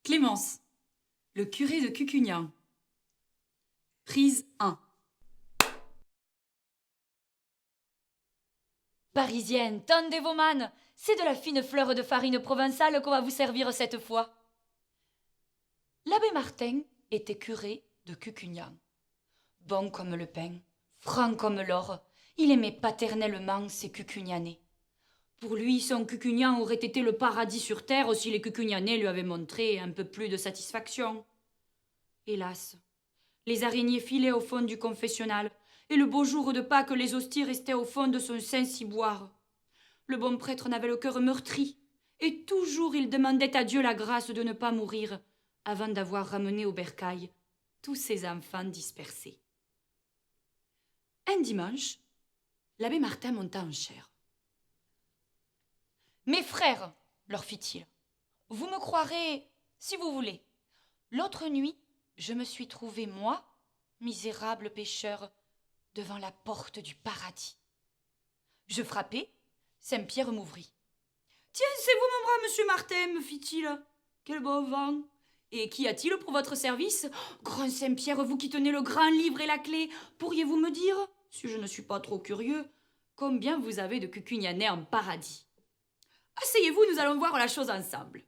Clémence, le curé de Cucugnan. Prise 1. Parisienne, tendez vos mannes, c'est de la fine fleur de farine provençale qu'on va vous servir cette fois. L'abbé Martin était curé de Cucugnan. Bon comme le pain, franc comme l'or, il aimait paternellement ses Cucugnanais. Pour lui, son Cucugnan aurait été le paradis sur terre si les Cucugnanais lui avaient montré un peu plus de satisfaction. Hélas, les araignées filaient au fond du confessionnal, et le beau jour de Pâques, les hosties restaient au fond de son Saint-Ciboire. Le bon prêtre n'avait le cœur meurtri, et toujours il demandait à Dieu la grâce de ne pas mourir, avant d'avoir ramené au bercail tous ses enfants dispersés. Un dimanche, l'abbé Martin monta en chaire. « Mes frères, leur fit-il, vous me croirez si vous voulez. L'autre nuit, je me suis trouvé, moi, misérable pécheur, devant la porte du paradis. Je frappai, Saint-Pierre m'ouvrit. « Tiens, c'est vous, mon brave monsieur Martin, me fit-il. Quel beau vent! Et qu'y a-t-il pour votre service? Grand Saint-Pierre, vous qui tenez le grand livre et la clé, pourriez-vous me dire, si je ne suis pas trop curieux, combien vous avez de Cucugnanais en paradis? Asseyez-vous, nous allons voir la chose ensemble. »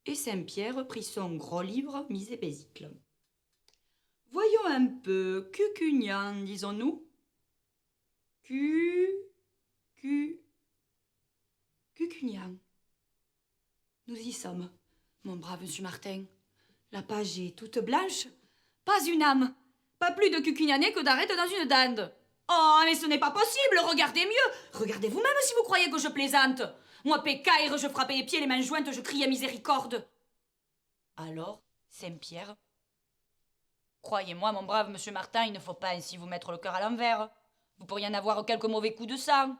Et Saint-Pierre prit son gros livre mis et bésicle. Voyons un peu, Cucugnan, disons-nous. Cucugnan. Nous y sommes, mon brave monsieur Martin. La page est toute blanche. Pas une âme. Pas plus de Cucugnanais que d'arêtes dans une dinde. Oh, mais ce n'est pas possible, regardez mieux. Regardez vous-même si vous croyez que je plaisante. Moi, pécaire, je frappais les pieds, les mains jointes, je criais miséricorde. Alors, Saint-Pierre, croyez-moi, mon brave monsieur Martin, il ne faut pas ainsi vous mettre le cœur à l'envers. Vous pourriez en avoir quelques mauvais coups de sang.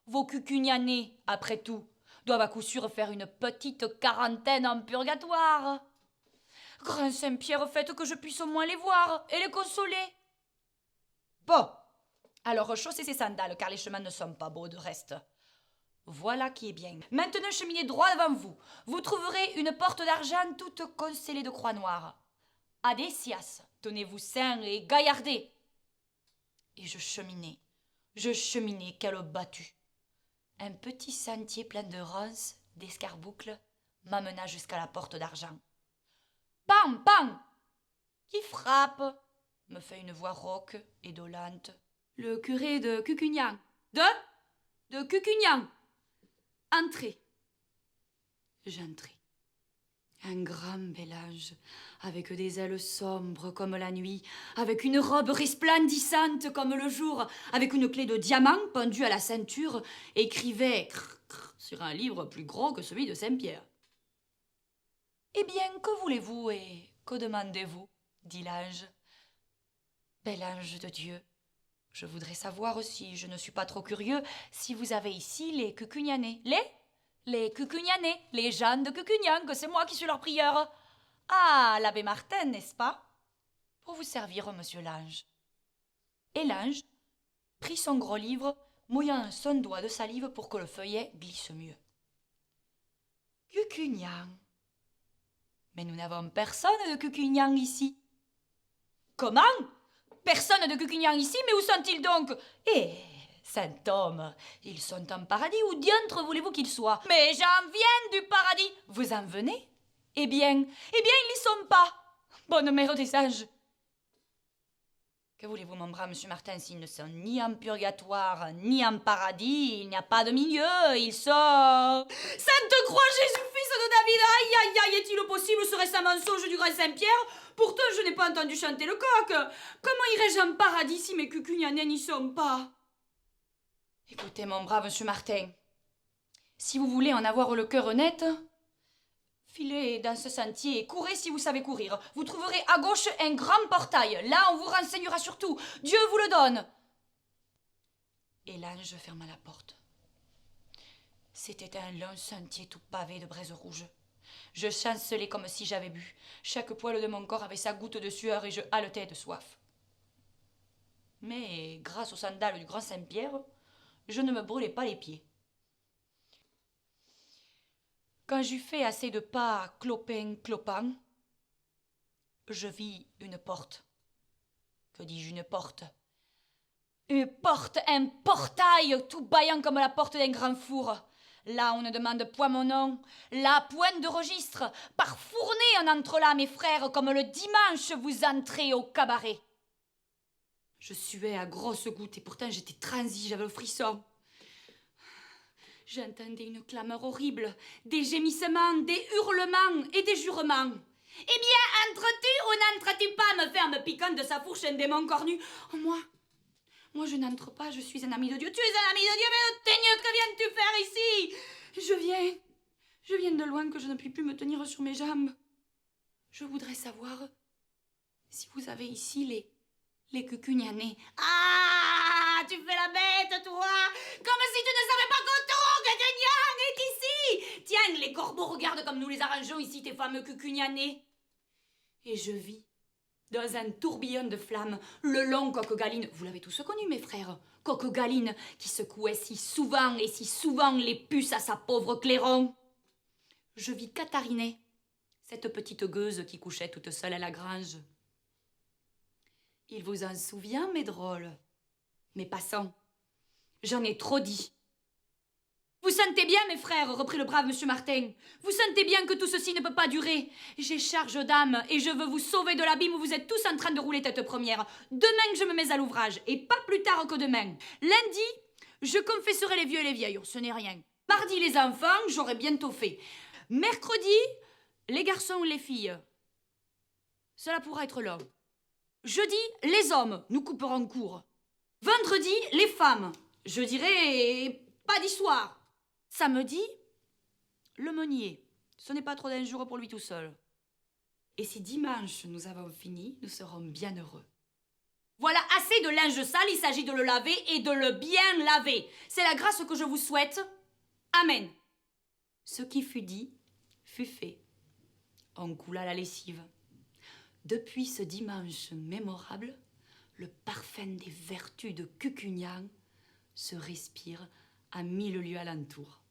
Vos Cucugnanais, après tout, doivent à coup sûr faire une petite quarantaine en purgatoire. Grand Saint-Pierre, faites que je puisse au moins les voir et les consoler. Bon, alors chaussez ces sandales, car les chemins ne sont pas beaux de reste. Voilà qui est bien. Maintenant, cheminez droit devant vous. Vous trouverez une porte d'argent toute constellée de croix noires. Adécias, tenez-vous sains et gaillardés. Et je cheminais, quelle battue. Un petit sentier plein de ronces, d'escarboucles, m'amena jusqu'à la porte d'argent. Pam, pam! Qui frappe? Me fait une voix rauque et dolente. Le curé de Cucugnan. De Cucugnan. Entrez. J'entrai. Un grand bel ange, avec des ailes sombres comme la nuit, avec une robe resplendissante comme le jour, avec une clé de diamant pendue à la ceinture, écrivait sur un livre plus gros que celui de Saint-Pierre. « Eh bien, que voulez-vous et que demandez-vous » dit l'ange. « Bel ange de Dieu, je voudrais savoir, si je ne suis pas trop curieux, si vous avez ici les Cucugnanais. Les Cucugnanais, les gens de Cucugnan, que c'est moi qui suis leur prieur. Ah, l'abbé Martin, n'est-ce pas? Pour vous servir, monsieur l'ange. » Et l'ange prit son gros livre, mouillant son doigt de salive pour que le feuillet glisse mieux. Cucugnan. Mais nous n'avons personne de Cucugnan ici. Comment? Personne de Cucugnan ici, mais où sont-ils donc? Eh, saint homme, ils sont en paradis, où diantre voulez-vous qu'ils soient? Mais j'en viens du paradis. Vous en venez? Eh bien, ils n'y sont pas. Bonne mère des anges. Que voulez-vous, mon brave monsieur Martin, s'ils ne sont ni en purgatoire, ni en paradis, il n'y a pas de milieu, ils sont... Sainte Croix, Jésus, fils de David, aïe, aïe, aïe, est-il possible, serait-ce un mensonge du grand Saint-Pierre? Pourtant, je n'ai pas entendu chanter le coq. Comment irais-je en paradis si mes Cucugnanais n'y sont pas? Écoutez, mon brave monsieur Martin, si vous voulez en avoir le cœur net, filez dans ce sentier et courez si vous savez courir. Vous trouverez à gauche un grand portail. Là, on vous renseignera sur tout. Dieu vous le donne. Et l'ange ferma la porte. C'était un long sentier tout pavé de braises rouges. Je chancelais comme si j'avais bu. Chaque poil de mon corps avait sa goutte de sueur et je haletais de soif. Mais, grâce aux sandales du grand Saint-Pierre, je ne me brûlais pas les pieds. Quand j'eus fait assez de pas clopin, je vis une porte. Que dis-je, une porte? Une porte, un portail, tout bâillant comme la porte d'un grand four. Là, on ne demande point mon nom. Là, point de registre. Par fournée, on entre là, mes frères, comme le dimanche vous entrez au cabaret. Je suais à grosses gouttes et pourtant j'étais transie, j'avais le frisson. J'entendais une clameur horrible, des gémissements, des hurlements et des jurements. Eh bien, entres-tu ou n'entres-tu pas, me fait en me piquant de sa fourche un démon cornu? Oh, moi je n'entre pas, je suis un ami de Dieu. Tu es un ami de Dieu, mais teigneux, que viens-tu faire ici? Je viens de loin que je ne puis plus me tenir sur mes jambes. Je voudrais savoir si vous avez ici les cucugnanais. Ah, tu fais la bête, toi! Comme si tu ne savais pas que ton cucugnan est ici! Tiens, les corbeaux, regarde comme nous les arrangeons ici, tes fameux cucugnanais. Et je vis, dans un tourbillon de flammes, le long Coq-Galine. Vous l'avez tous connu, mes frères. Coq-Galine, qui secouait si souvent et si souvent les puces à sa pauvre clairon. Je vis Catharinet, cette petite gueuse qui couchait toute seule à la grange. Il vous en souvient, mes drôles, mes passants. J'en ai trop dit. Vous sentez bien, mes frères, reprit le brave monsieur Martin. Vous sentez bien que tout ceci ne peut pas durer. J'ai charge d'âme et je veux vous sauver de l'abîme où vous êtes tous en train de rouler tête première. Demain, je me mets à l'ouvrage et pas plus tard que demain. Lundi, je confesserai les vieux et les vieilles, ce n'est rien. Mardi, les enfants, j'aurai bientôt fait. Mercredi, les garçons ou les filles. Cela pourra être long. Jeudi, les hommes, nous couperons court. Vendredi, les femmes. Je dirais pas d'histoire. Samedi, le meunier. Ce n'est pas trop d'un jour pour lui tout seul. Et si dimanche nous avons fini, nous serons bien heureux. Voilà assez de linge sale, il s'agit de le laver et de le bien laver. C'est la grâce que je vous souhaite. Amen. Ce qui fut dit, fut fait. On coula la lessive. Depuis ce dimanche mémorable, le parfum des vertus de Cucugnan se respire à 1000 lieues alentour.